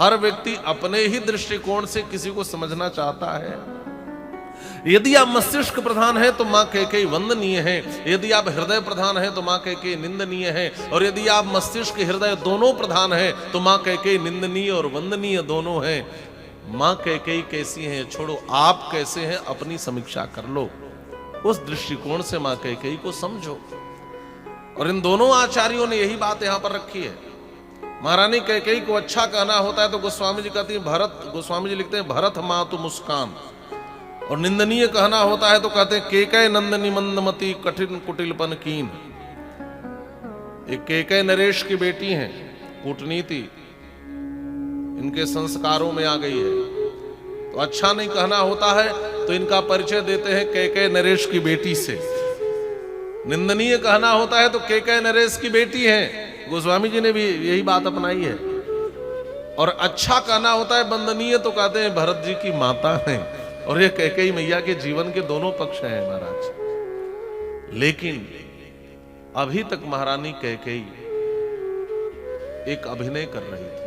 हर व्यक्ति अपने ही दृष्टिकोण से किसी को समझना चाहता है। यदि आप मस्तिष्क प्रधान हैं तो मां कैकेयी वंदनीय है, यदि आप हृदय प्रधान हैं तो मां कैकेयी निंदनीय है, और यदि आप मस्तिष्क हृदय दोनों प्रधान हैं तो मां कैकेयी निंदनीय और वंदनीय दोनों हैं। मां कैकेयी कैसी है छोड़ो, आप कैसे हैं अपनी समीक्षा कर लो, उस दृष्टिकोण से मां कैकेयी को समझो। और इन दोनों आचार्यों ने यही बात यहां पर रखी है। महारानी कैकेयी को अच्छा कहना होता है तो गोस्वामी जी कहते हैं भरत, गोस्वामी जी लिखते हैं भरत मातु मुस्कान, और निंदनीय कहना होता है तो कहते हैं केकय नंदनी मंदमती कठिन कुटिलपन कीन। एक केकय नरेश की बेटी हैं, कूटनीति इनके संस्कारों में आ गई है, तो अच्छा नहीं कहना होता है तो इनका परिचय देते हैं केकय नरेश की बेटी से। निंदनीय कहना होता है तो केकय नरेश की बेटी है, गोस्वामी जी ने भी यही बात अपनाई है। और अच्छा कहना होता है वंदनीय तो कहते हैं भरत जी की माता है, और ये कैकेयी मैया के जीवन के दोनों पक्ष हैं महाराज। लेकिन अभी तक महारानी कैकेयी एक अभिनय कर रही थी।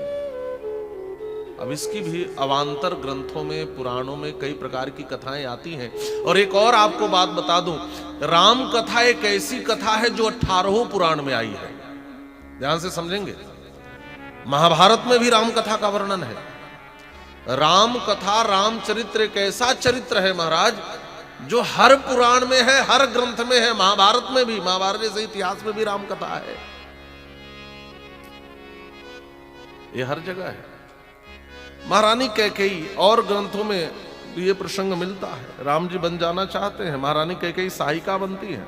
अब इसकी भी अवांतर ग्रंथों में पुराणों में कई प्रकार की कथाएं आती हैं। और एक और आपको बात बता दूं, राम कथा एक ऐसी कथा है जो 18 पुराण में आई है, ध्यान से समझेंगे। महाभारत में भी राम कथा का वर्णन है। राम कथा, रामचरित्र एक ऐसा चरित्र है महाराज जो हर पुराण में है, हर ग्रंथ में है। महाभारत में भी, महाभारत जैसे इतिहास में भी राम कथा है, ये हर जगह है। महारानी कैकेयी और ग्रंथों में ये प्रसंग मिलता है। राम जी बन जाना चाहते हैं, महारानी कैकेयी सहायिका बनती है।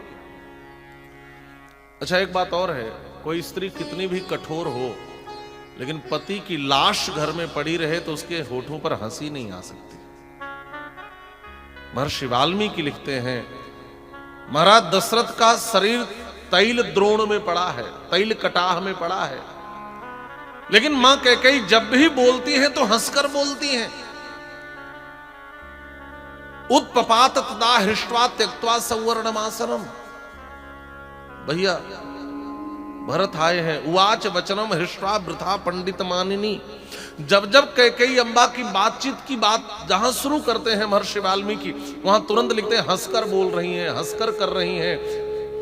अच्छा एक बात और है, कोई स्त्री कितनी भी कठोर हो लेकिन पति की लाश घर में पड़ी रहे तो उसके होठों पर हंसी नहीं आ सकती। महर्षि वाल्मीकि लिखते हैं महाराज दशरथ का शरीर तैल द्रोण में पड़ा है, तैल कटाह में पड़ा है, लेकिन मां कैकेयी जब भी बोलती है तो हंसकर बोलती हैं। उत्पपात तदा हृष्ट्वा त्यक्त्वा सवर्णमासनम। भैया भरत आए हैं, उवाच वचनम हृष्ट्वा वृथा पंडित मानिनी। जब जब कैकेयी अम्बा की बातचीत की बात जहां शुरू करते हैं महर्षि वाल्मीकि, वहां तुरंत लिखते हैं हंसकर बोल रही हैं, हंसकर कर रही हैं।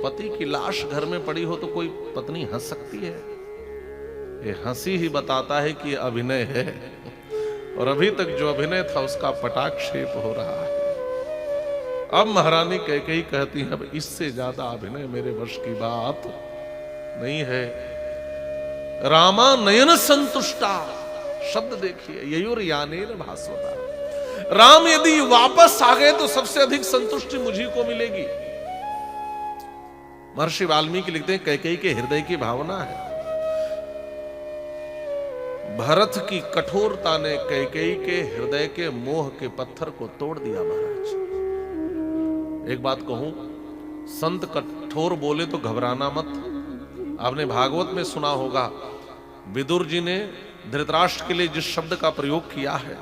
पति की लाश घर में पड़ी हो तो कोई पत्नी हंस सकती है? ये हंसी ही बताता है कि अभिनय है, और अभी तक जो अभिनय था उसका पटाक्षेप हो रहा है। अब महारानी कैकेयी कहती है अब इससे ज्यादा अभिनय मेरे वश की बात नहीं है। रामा नयन संतुष्टा, शब्द देखिए, ययुर यानेन भास्वता। राम यदि वापस आ गए तो सबसे अधिक संतुष्टि मुझी को मिलेगी। महर्षि वाल्मीकि लिखते हैं कैकेयी के हृदय की भावना है। भरत की कठोरता ने कैकेयी के हृदय के मोह के पत्थर को तोड़ दिया महाराज। एक बात कहूं, संत कठोर बोले तो घबराना मत। आपने भागवत में सुना होगा, विदुर जी ने धृतराष्ट्र के लिए जिस शब्द का प्रयोग किया है,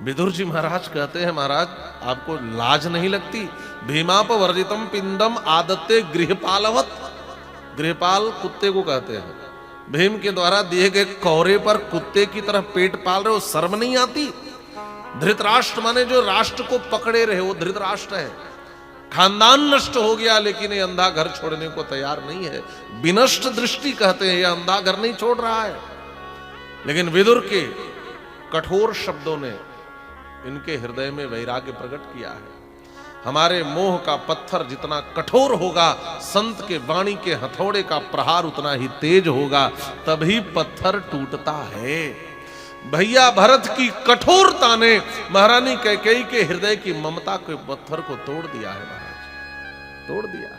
विदुर जी महाराज कहते हैं महाराज आपको लाज नहीं लगती? भीमापवर्जितम पिंडम आदत्ते गृहपालवत। गृहपाल कुत्ते को कहते हैं। भीम के द्वारा दिए गए कौरे पर कुत्ते की तरह पेट पाल रहे हो, शर्म नहीं आती? धृतराष्ट्र माने जो राष्ट्र को पकड़े रहे, वो धृतराष्ट्र है। खानदान नष्ट हो गया लेकिन ये अंधा घर छोड़ने को तैयार नहीं है। विनष्ट दृष्टि कहते हैं, ये अंधा घर नहीं छोड़ रहा है। लेकिन विदुर के कठोर शब्दों ने इनके हृदय में वैराग्य प्रकट किया है। हमारे मोह का पत्थर जितना कठोर होगा, संत के वाणी के हथौड़े का प्रहार उतना ही तेज होगा, तभी पत्थर टूटता है। भैया भरत की कठोरता ने महारानी कैकेयी के हृदय की ममता के पत्थर को तोड़ दिया है महाराज, तोड़ दिया।